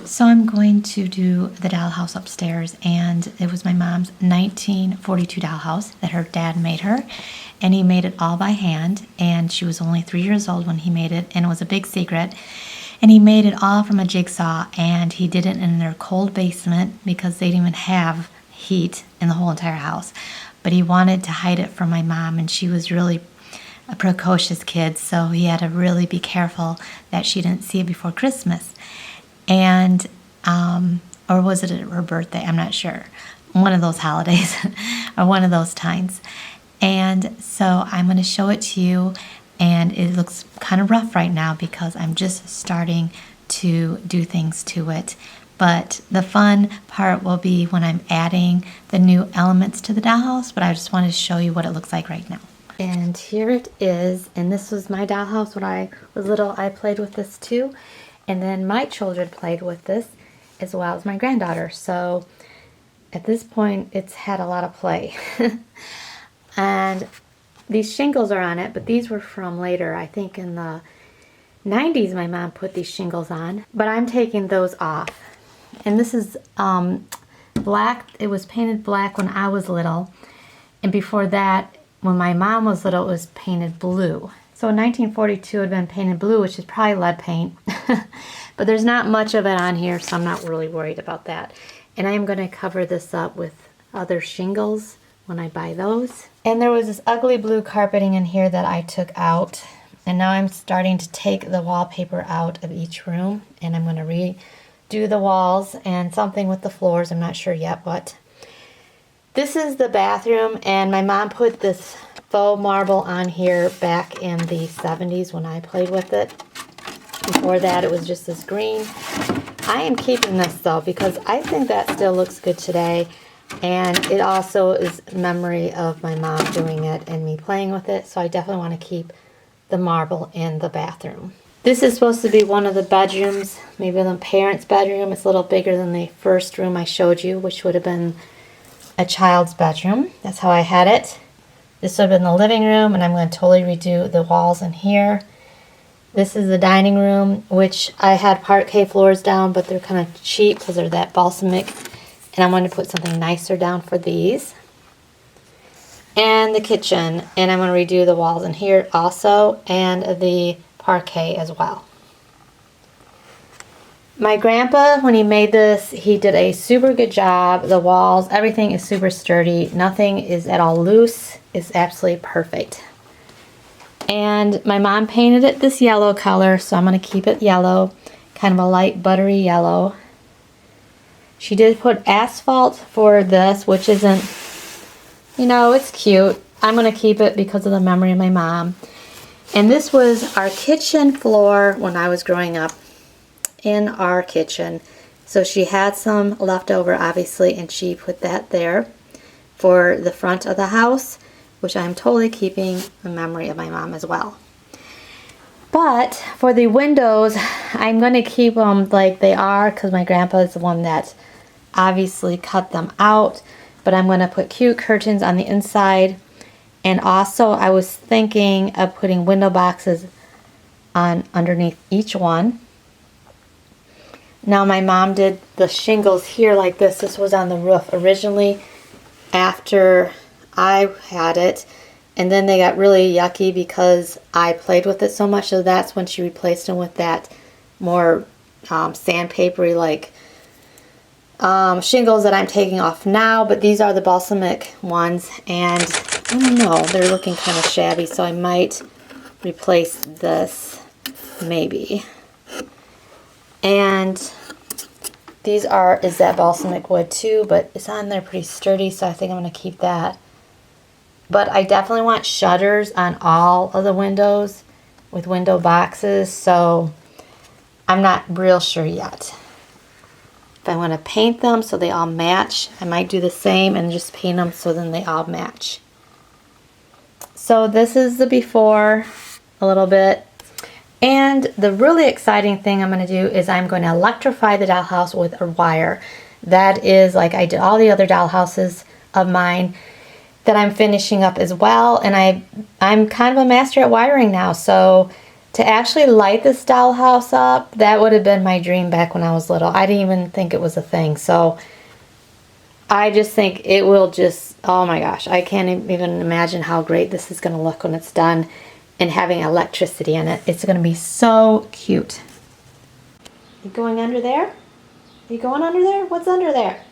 So I'm going to do the dollhouse upstairs, and it was my mom's 1942 dollhouse that her dad made her, and he made it all by hand, and she was only 3 years old when he made it, and it was a big secret. And he made it all from a jigsaw, and he did it in their cold basement because they didn't even have heat in the whole entire house. But he wanted to hide it from my mom, and she was really a precocious kid, so he had to really be careful that she didn't see it before Christmas. And or was it her birthday? I'm not sure. One of those holidays or one of those times. And so I'm going to show it to you, and it looks kind of rough right now because I'm just starting to do things to it. But the fun part will be when I'm adding the new elements to the dollhouse, but I just wanted to show you what it looks like right now. And here it is, and this was my dollhouse when I was little. I played with this too. And then my children played with this as well as my granddaughter. So at this point, it's had a lot of play. And these shingles are on it, but these were from later. I think in the 90s, my mom put these shingles on. But I'm taking those off. And this is black. It was painted black when I was little. And before that, when my mom was little, it was painted blue. So in 1942, it had been painted blue, which is probably lead paint. But there's not much of it on here, so I'm not really worried about that. And I am going to cover this up with other shingles when I buy those. And there was this ugly blue carpeting in here that I took out. And now I'm starting to take the wallpaper out of each room. And I'm going to redo the walls and something with the floors. I'm not sure yet what. This is the bathroom, and my mom put this faux marble on here back in the 70s when I played with it. Before that, it was just this green. I am keeping this though because I think that still looks good today, and it also is memory of my mom doing it and me playing with it, so I definitely want to keep the marble in the bathroom. This is supposed to be one of the bedrooms, maybe the parents' bedroom. It's a little bigger than the first room I showed you, which would have been a child's bedroom. That's how I had it. This would have been the living room, and I'm going to totally redo the walls in here. This is the dining room, which I had parquet floors down, but they're kind of cheap because they're that balsamic. And I wanted to put something nicer down for these. And the kitchen, and I'm going to redo the walls in here also, and the parquet as well. My grandpa, when he made this, he did a super good job. The walls, everything is super sturdy. Nothing is at all loose. It's absolutely perfect. And my mom painted it this yellow color, so I'm going to keep it yellow. Kind of a light buttery yellow. She did put asphalt for this, which isn't, you know, it's cute. I'm going to keep it because of the memory of my mom. And this was our kitchen floor when I was growing up. In our kitchen. So she had some left over obviously, and she put that there for the front of the house, which I'm totally keeping a memory of my mom as well. But for the windows, I'm going to keep them like they are because my grandpa is the one that obviously cut them out. But I'm going to put cute curtains on the inside, and also I was thinking of putting window boxes on underneath each one. Now my mom did the shingles here like this. This was on the roof originally after I had it. And then they got really yucky because I played with it so much. So that's when she replaced them with that more sandpapery like shingles that I'm taking off now. But these are the balsamic ones. And I don't know, they're looking kind of shabby. So I might replace this maybe. And these is that balsamic wood too, but it's on there pretty sturdy, so I think I'm going to keep that. But I definitely want shutters on all of the windows with window boxes, so I'm not real sure yet. If I want to paint them so they all match, I might do the same and just paint them so then they all match. So this is the before a little bit. And the really exciting thing I'm going to do is I'm going to electrify the dollhouse with a wire. That is like I did all the other dollhouses of mine that I'm finishing up as well. And I'm kind of a master at wiring now. So to to actually light this dollhouse up, that would have been my dream back when I was little. I didn't even think it was a thing. So I just think it will just, oh my gosh, I can't even imagine how great this is going to look when it's done and having electricity in it. It's going to be so cute. You going under there? Are you going under there? What's under there?